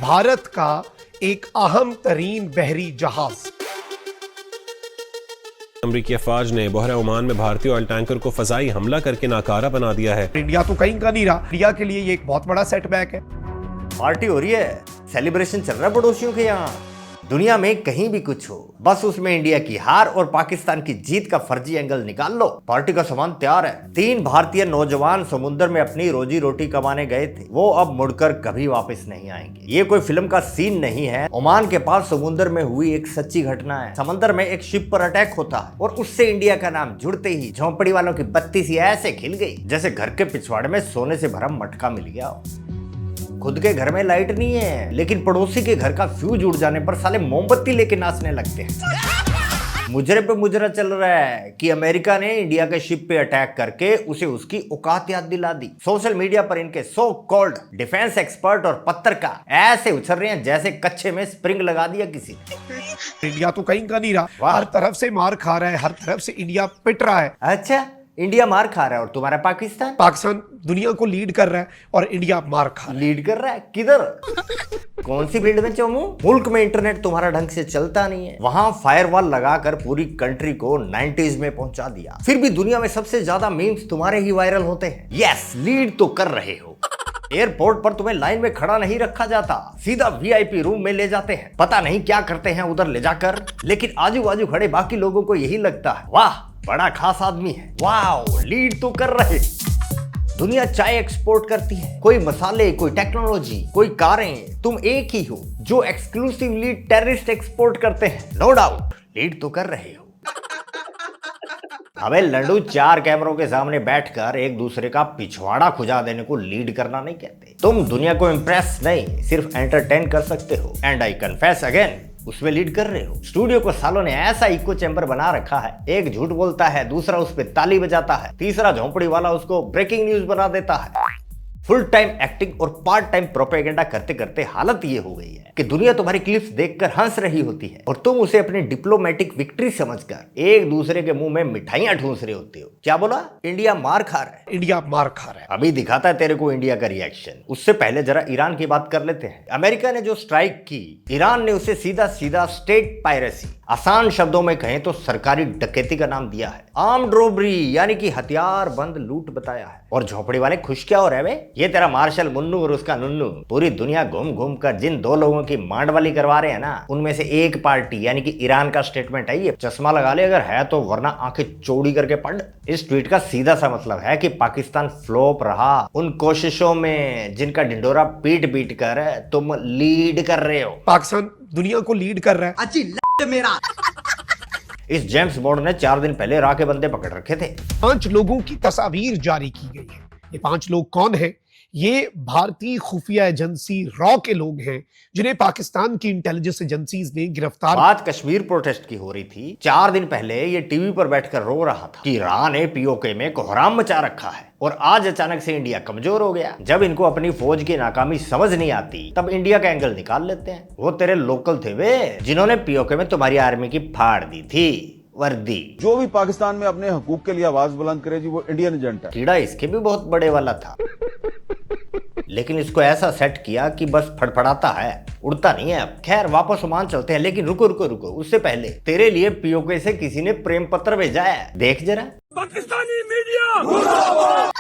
भारत का एक अहम तरीन बहरी जहाज। अमरीकी अफवाज ने बहरा ओमान में भारतीय ऑयल टैंकर को फजाई हमला करके नाकारा बना दिया है। इंडिया तो कहीं का नहीं रहा, इंडिया के लिए ये एक बहुत बड़ा सेटबैक है। पार्टी हो रही है, सेलिब्रेशन चल रहा है पड़ोसियों के यहाँ। दुनिया में कहीं भी कुछ हो, बस उसमें इंडिया की हार और पाकिस्तान की जीत का फर्जी एंगल निकाल लो। पार्टी का सामान तैयार है। 3 भारतीय नौजवान समुद्र में अपनी रोजी रोटी कमाने गए थे, वो अब मुड़कर कभी वापस नहीं आएंगे। ये कोई फिल्म का सीन नहीं है। ओमान के पास समुद्र में हुई एक सच्ची घटना है। समंदर में एक शिप पर अटैक होता है और उससे इंडिया का नाम जुड़ते ही झोंपड़ी वालों की बत्ती सी ऐसे खिल गई जैसे घर के पिछवाड़े में सोने से भरा मटका मिल गया हो। खुद के घर में लाइट नहीं है, लेकिन पड़ोसी के घर का फ्यूज उड़ जाने पर साले मोमबत्ती लेके नाचने लगते हैं। मुजरे पे मुजरा चल रहा है कि अमेरिका ने इंडिया के शिप पे अटैक करके उसे उसकी औकात याद दिला दी। सोशल मीडिया पर इनके सो कॉल्ड डिफेंस एक्सपर्ट और पत्रकार ऐसे उछल रहे हैं जैसे कच्चे में स्प्रिंग लगा दिया किसी ने। इंडिया तो कहीं का नहीं रहा, हर तरफ से मार खा रहा है, हर तरफ से इंडिया पिट रहा है। अच्छा, इंडिया मार खा रहा है और तुम्हारा पाकिस्तान दुनिया को लीड कर रहा है और इंडिया मार खा रहा है। लीड कर रहा है किधर? कौन सी फील्ड में चोमू? मुल्क में इंटरनेट तुम्हारा ढंग से चलता नहीं है, वहां फायरवॉल लगाकर पूरी कंट्री को 90s में पहुंचा दिया। फिर भी दुनिया में सबसे ज्यादा मीम्स तुम्हारे ही वायरल होते हैं। यस, लीड तो कर रहे हो। एयरपोर्ट पर तुम्हें लाइन में खड़ा नहीं रखा जाता, सीधा वीआईपी रूम में ले जाते हैं। पता नहीं क्या करते हैं उधर ले जाकर, लेकिन आजू बाजू खड़े बाकी लोगों को यही लगता है, वाह बड़ा खास आदमी है, वाह लीड तो कर रहे। दुनिया चाय एक्सपोर्ट करती है, कोई मसाले, कोई टेक्नोलॉजी, कोई कारें। तुम एक ही हो जो एक्सक्लूसिवली टेररिस्ट एक्सपोर्ट करते हैं। नो डाउट लीड तो कर रहे हो। अबे लड्डू, 4 कैमरों के सामने बैठकर एक दूसरे का पिछवाड़ा खुजा देने को लीड करना नहीं कहते। तुम दुनिया को इम्प्रेस नहीं, सिर्फ एंटरटेन कर सकते हो। एंड आई कन्फेस अगेन, उसमें लीड कर रहे हो। स्टूडियो को सालों ने ऐसा इको चैम्बर बना रखा है, एक झूठ बोलता है, दूसरा उस पर ताली बजाता है, तीसरा झोंपड़ी वाला उसको ब्रेकिंग न्यूज बना देता है। फुल टाइम एक्टिंग और पार्ट टाइम प्रोपेगेंडा करते करते हालत ये हो गई है कि दुनिया तुम्हारी क्लिप्स देखकर हंस रही होती है और तुम उसे अपनी डिप्लोमेटिक विक्ट्री समझकर एक दूसरे के मुंह में मिठाइयां ठूंस रहे होते हो। क्या बोला? इंडिया मार खा रहा है। इंडिया मार खा रहा है। अभी दिखाता है तेरे को इंडिया का रिएक्शन। उससे पहले जरा ईरान की बात कर लेते हैं। अमेरिका ने जो स्ट्राइक की, ईरान ने उसे सीधा सीधा स्टेट पायरेसी, आसान शब्दों में कहें तो सरकारी डकैती का नाम दिया है। आर्म्ड रोबरी यानी कि हथियार बंद लूट बताया है। और झोपड़ी वाले खुश क्या हो रहे हैं? ये तेरा मार्शल मुन्नू और उसका नुन्नू पूरी दुनिया घूम घूम कर जिन 2 लोगों की मांडवाली करवा रहे हैं ना, उनमें से एक पार्टी यानी कि ईरान का स्टेटमेंट है ये। चश्मा लगा ले अगर है तो, वरना आंखें चौड़ी करके पढ़। इस ट्वीट का सीधा सा मतलब है कि पाकिस्तान फ्लॉप रहा उन कोशिशों में जिनका ढिंडोरा पीट पीट कर तुम लीड कर रहे हो। पाकिस्तान दुनिया को लीड कर रहा है। मेरा इस जेम्स बॉन्ड ने 4 दिन पहले राह के बंदे पकड़ रखे थे। 5 लोगों की तस्वीर जारी की गई है। ये 5 लोग कौन हैं? ये भारतीय खुफिया एजेंसी रॉ के लोग हैं जिन्हें पाकिस्तान की इंटेलिजेंस एजेंसीज ने गिरफ्तार। बात कश्मीर प्रोटेस्ट की हो रही थी। 4 दिन पहले ये टीवी पर बैठकर रो रहा था कि रॉ ने पीओके में कोहराम मचा रखा है और आज अचानक से इंडिया कमजोर हो गया। जब इनको अपनी फौज की नाकामी समझ नहीं आती तब इंडिया का एंगल निकाल लेते हैं। वो तेरे लोकल थे वे, जिन्होंने पीओके में तुम्हारी आर्मी की फाड़ दी थी वर्दी। जो भी पाकिस्तान में अपने हकूक के लिए आवाज बुलंद करे जी, वो इंडियन एजेंट है। कीड़ा इसके भी बहुत बड़े वाला था, लेकिन इसको ऐसा सेट किया कि बस फड़फड़ाता है, उड़ता नहीं है। अब खैर वापस ओमान चलते हैं, लेकिन रुको रुको रुको, उससे पहले तेरे लिए पीओके से किसी ने प्रेम पत्र भेजा है, देख जरा। पाकिस्तानी मीडिया।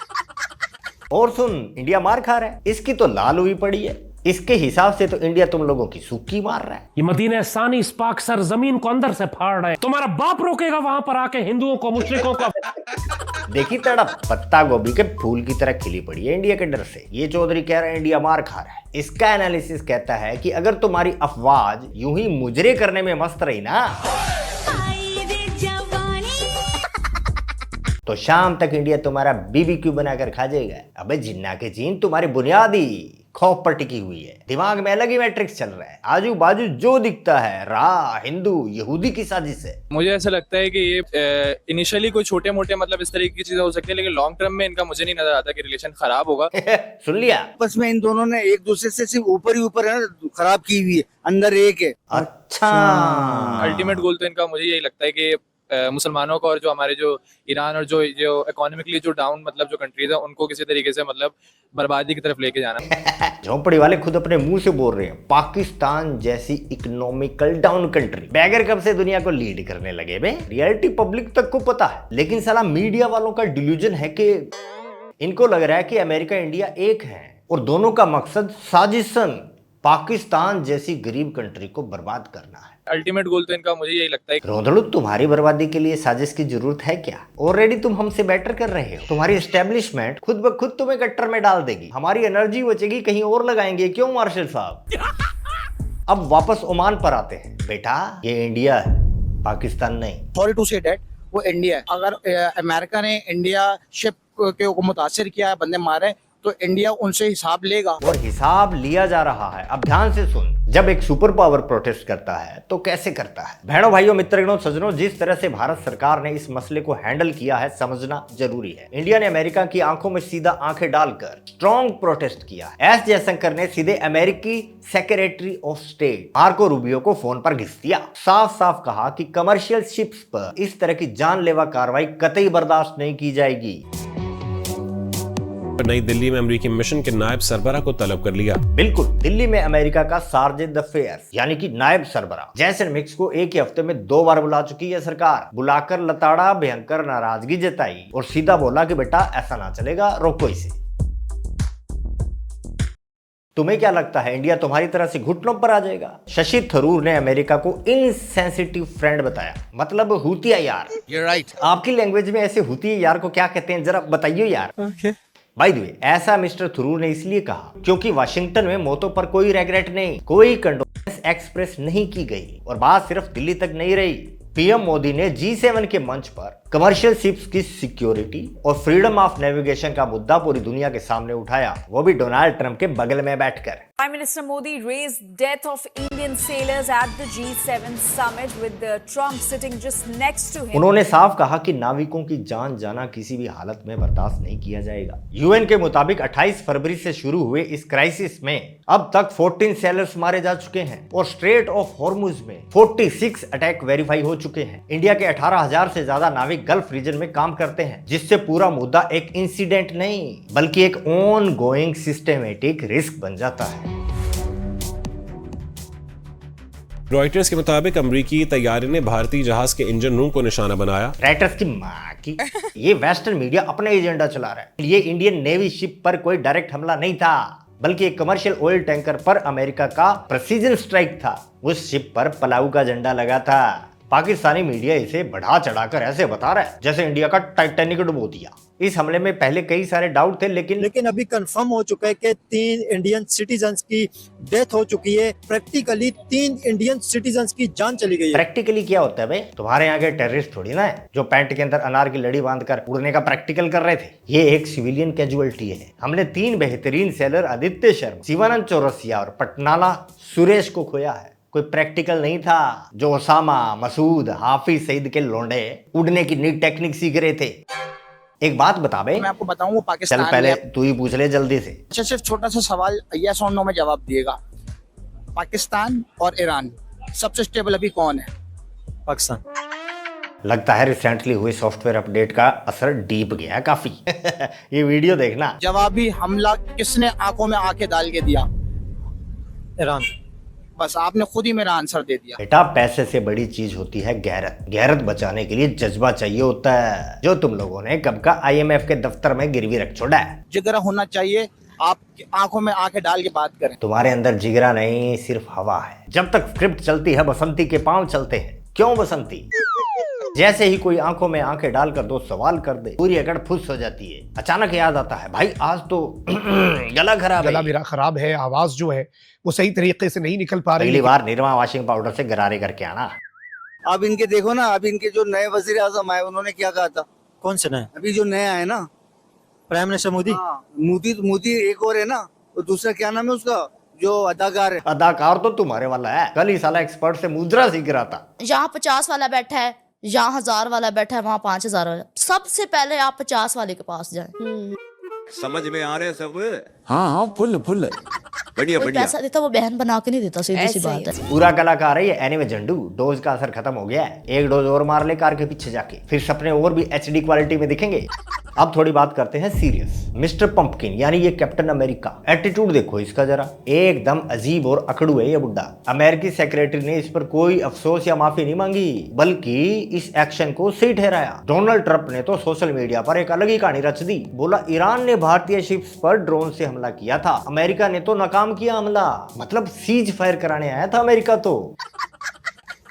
और सुन, इंडिया मार खा रहा है, इसकी तो लाल हुई पड़ी है। इसके हिसाब से तो इंडिया तुम लोगों की सूखी मार रहा है। ये मदीना सानी स्पाक सर जमीन को अंदर से फाड़ रहा है। तुम्हारा बाप रोकेगा वहां पर आके हिंदुओं को, मुश्रिकों को? देखी तड़प पत्ता गोभी के फूल की तरह खिली पड़ी है इंडिया के डर से। ये चौधरी कह रहे हैं इंडिया मार खा रहा है। इसका एनालिसिस कहता है कि अगर तुम्हारी अफवाज यूं ही मुजरे करने में मस्त रही ना, तो शाम तक इंडिया तुम्हारा बीबीक्यू बनाकर खा जाएगा। अबे जिन्ना के जीन तुम्हारी बुनियादी खौफ पर टिकी हुई है। दिमाग में अलग ही मैट्रिक्स चल रहा है। आजू बाजू जो दिखता है राह, हिंदू, यहूदी की साजिश है। मुझे ऐसा लगता है कि ये इनिशियली कोई छोटे मोटे मतलब इस तरीके की चीजें हो सकती है, लेकिन लॉन्ग टर्म में इनका मुझे नहीं नजर आता कि रिलेशन खराब होगा। सुन लिया? आपस में इन दोनों ने एक दूसरे से सिर्फ ऊपर ही ऊपर है खराब की हुई है, अंदर एक है। अच्छा, अल्टीमेट गोल तो इनका मुझे यही लगता है कि मुसलमानों को और जो हमारे जो ईरान और जो इकोनॉमिकली जो डाउन मतलब जो कंट्रीज है उनको किसी तरीके से मतलब बर्बादी की तरफ लेके जाना। झोंपड़ी वाले खुद अपने मुंह से बोल रहे हैं पाकिस्तान जैसी इकोनॉमिकल डाउन कंट्री बैगर कब से दुनिया को लीड करने लगे बे। रियलिटी पब्लिक तक को पता है, लेकिन साला मीडिया वालों का डिल्यूजन है कि इनको लग रहा है कि अमेरिका इंडिया एक है और दोनों का मकसद साजिशन पाकिस्तान जैसी गरीब कंट्री को बर्बाद करना है। अल्टीमेट गोल तो इनका मुझे यही लगता है। रोंदड़ू, तुम्हारी बर्बादी के लिए साजिश की जरूरत है क्या? ऑलरेडी तुम हमसे बेटर कर रहे हो। तुम्हारी एस्टेब्लिशमेंट खुद ब खुद तुम्हें गट्टर में डाल देगी, हमारी एनर्जी बचेगी कहीं और लगाएंगे। क्यों मार्शल साहब? अब वापस ओमान पर आते हैं। बेटा ये इंडिया है, पाकिस्तान नहीं। सॉरी टू से दैट वो इंडिया है। अगर अमेरिका ने इंडिया शिप को मुतासिर किया, बंदे मारे, तो इंडिया उनसे हिसाब लेगा और हिसाब लिया जा रहा है। अब ध्यान से सुन, जब एक सुपर पावर प्रोटेस्ट करता है तो कैसे करता है? बहनों भाइयों मित्रगणों सज्जनों, जिस तरह से भारत सरकार ने इस मसले को हैंडल किया है समझना जरूरी है। इंडिया ने अमेरिका की आंखों में सीधा आंखें डालकर स्ट्रॉन्ग प्रोटेस्ट किया। एस जयशंकर ने सीधे अमेरिकी secretary of state Marco Rubio को फोन पर घिस दिया। साफ साफ कहा कि कमर्शियल शिप्स पर इस तरह की जानलेवा कार्रवाई कतई बर्दाश्त नहीं की जाएगी। नई दिल्ली में अमेरिकी मिशन के नायब सरबराह को तलब कर लिया। बिल्कुल, दिल्ली में अमेरिका का सार्जेंट अफेयर्स यानी कि नायब सरबराह जैसन मिक्स को एक ही हफ्ते में 2 बार बुला चुकी है सरकार। बुलाकर लताड़ा भयंकर नाराजगी जताई और सीधा बोला कि बेटा ऐसा ना चलेगा, रोको इसे। तुम्हें क्या लगता है इंडिया तुम्हारी तरह से घुटनों पर आ जाएगा? शशि थरूर ने अमेरिका को इनसेंसिटिव फ्रेंड बताया, मतलब हुतिया यार। You're right. आपकी लैंग्वेज में ऐसे हुतिया यार को क्या कहते हैं जरा बताइए यार। बाय द वे, ऐसा मिस्टर थरूर ने इसलिए कहा क्योंकि वाशिंगटन में मौतों पर कोई रेग्रेट नहीं, कोई कंडोलेंस एक्सप्रेस नहीं की गई। और बात सिर्फ दिल्ली तक नहीं रही। पीएम मोदी ने G7 के मंच पर कमर्शियल शिप्स की सिक्योरिटी और फ्रीडम ऑफ नेविगेशन का मुद्दा पूरी दुनिया के सामने उठाया, वो भी डोनाल्ड ट्रंप के बगल में बैठकर। Prime Minister Modi raised death of Indian sailors at the G7 summit with Trump sitting just next to him. उन्होंने साफ कहा कि नाविकों की जान जाना किसी भी हालत में बर्दाश्त नहीं किया जाएगा। यूएन के मुताबिक 28 फरवरी से शुरू हुए इस क्राइसिस में अब तक 14 सेलर्स मारे जा चुके हैं और स्ट्रेट ऑफ हॉर्मुज में 46 अटैक वेरीफाई हो चुके हैं। इंडिया के 18,000 से ज्यादा नाविक गल्फ रीजन में काम करते हैं, जिससे पूरा मुद्दा एक इंसिडेंट नहीं बल्कि एक ऑन गोइंग सिस्टेमेटिक रिस्क बन जाता है। रॉयटर्स के मुताबिक अमेरिकी तैयारी ने भारतीय जहाज के इंजन रूम को निशाना बनाया। रॉयटर्स की मां की, ये वेस्टर्न मीडिया अपना एजेंडा चला रहा है। ये इंडियन नेवी शिप पर कोई डायरेक्ट हमला नहीं था, बल्कि एक कमर्शियल ऑयल टैंकर पर अमेरिका का प्रेसिजन स्ट्राइक था। उस शिप पर पलाऊ का झंडा लगा था। पाकिस्तानी मीडिया इसे बढ़ा चढ़ाकर ऐसे बता रहा है जैसे इंडिया का टाइटैनिक डुबो दिया। इस हमले में पहले कई सारे डाउट थे, लेकिन अभी कंफर्म हो चुका है कि 3 इंडियन सिटीजन्स की डेथ हो चुकी है। प्रैक्टिकली 3 इंडियन सिटीजन्स की जान चली गई है। प्रैक्टिकली क्या होता है भाई? तुम्हारे यहाँ के टेररिस्ट थोड़ी ना है जो पैंट के अंदर अनार की लड़ी बांधकर उड़ने का प्रैक्टिकल कर रहे थे। ये एक सिविलियन कैजुअलिटी है। हमने 3 बेहतरीन सेलर आदित्य शर्मा, शिवानंद चौरसिया और पटनाला सुरेश को खोया है। कोई प्रैक्टिकल नहीं था जो ओसामा, मसूद, हाफिज सईद के लोंडे उड़ने की नई टेक्निक सीख रहे थे। एक बात बता बे, मैं आपको बताऊं वो पाकिस्तान चल पहले तू ही पूछ ले जल्दी से। अच्छा, सिर्फ छोटा सा सवाल यस और नो में जवाब दिएगा। पाकिस्तान और ईरान सबसे स्टेबल अभी कौन है? पाकिस्तान। लगता है रिसेंटली हुए सॉफ्टवेयर अपडेट का असर डीप गया है काफी। ये वीडियो देखना। जवाबी हमला किसने आंखों में आंखें डाल के दिया? ईरान। बस आपने खुद ही मेरा आंसर दे दिया। बेटा, पैसे से बड़ी चीज होती है गैरत। गैरत बचाने के लिए जज्बा चाहिए होता है, जो तुम लोगों ने कब का IMF के दफ्तर में गिरवी रख छोड़ा है। जिगरा होना चाहिए, आप आंखों में आंखें डाल के बात करें। तुम्हारे अंदर जिगरा नहीं, सिर्फ हवा है। जब तक स्क्रिप्ट चलती है बसंती के पांव चलते हैं। क्यों बसंती? जैसे ही कोई आंखों में आंखें डालकर 2 सवाल कर दे, पूरी अकड़ फुस हो जाती है। अचानक याद आता है, भाई आज तो गला खराब है। गला मेरा खराब है, आवाज जो है वो सही तरीके से नहीं निकल पा रही। अगली बार निरमा वॉशिंग पाउडर से गरारे करके आना। अब इनके देखो ना, अब इनके जो नए वजीर आजम आए उन्होंने क्या कहा था? कौन से नए? अभी जो नए आए ना, प्राइम मिनिस्टर मोदी। मोदी एक और है ना, और दूसरा क्या नाम है उसका जो अदाकार है? अदाकार तो तुम्हारे वाला है। कल ही साला एक्सपर्ट से मुद्रा सीख रहा था। यहाँ 50 वाला बैठा है, यहाँ 1000 वाला बैठा है, वहाँ 5000 वाला। सबसे पहले आप 50 वाले के पास जाएं। समझ में आ रहे सब? हाँ फुल बढ़िया बढ़िया पैसा देता वो बहन बना के नहीं देता, सीधी सी बात है। पूरा कलाकार है ये एनीवे झंडू। डोज का असर खत्म हो गया है, एक डोज और मार ले कार के पीछे जाके, फिर सपने और भी HD क्वालिटी में दिखेंगे। अब थोड़ी बात करते हैं सीरियस। मिस्टर पंपकिन यानी ये कैप्टन अमेरिका, एटीट्यूड देखो इसका जरा, एकदम अजीब और अकड़ू है ये बुड्ढा। अमेरिकी सेक्रेटरी ने इस पर कोई अफसोस या माफी नहीं मांगी, बल्कि इस एक्शन को सही ठहराया। डोनाल्ड ट्रंप ने तो सोशल मीडिया पर एक अलग ही कहानी रच दी, बोला ईरान ने भारतीय शिप्स पर ड्रोन से हमला किया था, अमेरिका ने तो नाकाम किया हमला। मतलब सीज फायर कराने आया था अमेरिका तो।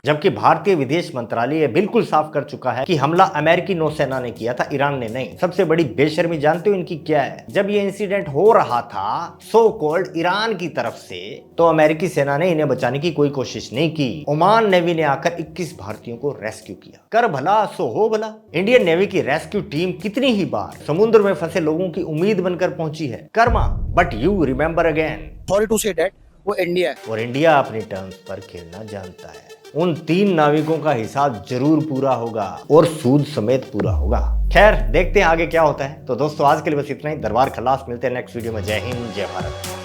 जबकि भारतीय विदेश मंत्रालय ये बिल्कुल साफ कर चुका है कि हमला अमेरिकी नौसेना ने किया था, ईरान ने नहीं। सबसे बड़ी बेशर्मी जानते हो इनकी क्या है? जब ये इंसिडेंट हो रहा था सो कॉल्ड ईरान की तरफ से, तो अमेरिकी सेना ने इन्हें बचाने की कोई कोशिश नहीं की। ओमान नेवी ने आकर 21 भारतीयों को रेस्क्यू किया। कर भला सो हो भला। इंडियन नेवी की रेस्क्यू टीम कितनी ही बार समुद्र में फंसे लोगों की उम्मीद बनकर पहुंची है। Karma, but you remember again. Sorry to say that वो इंडिया है और इंडिया अपनी टर्म्स पर खेलना जानता है। उन 3 नाविकों का हिसाब जरूर पूरा होगा और सूद समेत पूरा होगा। खैर देखते हैं आगे क्या होता है। तो दोस्तों आज के लिए बस इतना ही। दरबार खलास, मिलते हैं नेक्स्ट वीडियो में। जय हिंद, जय भारत।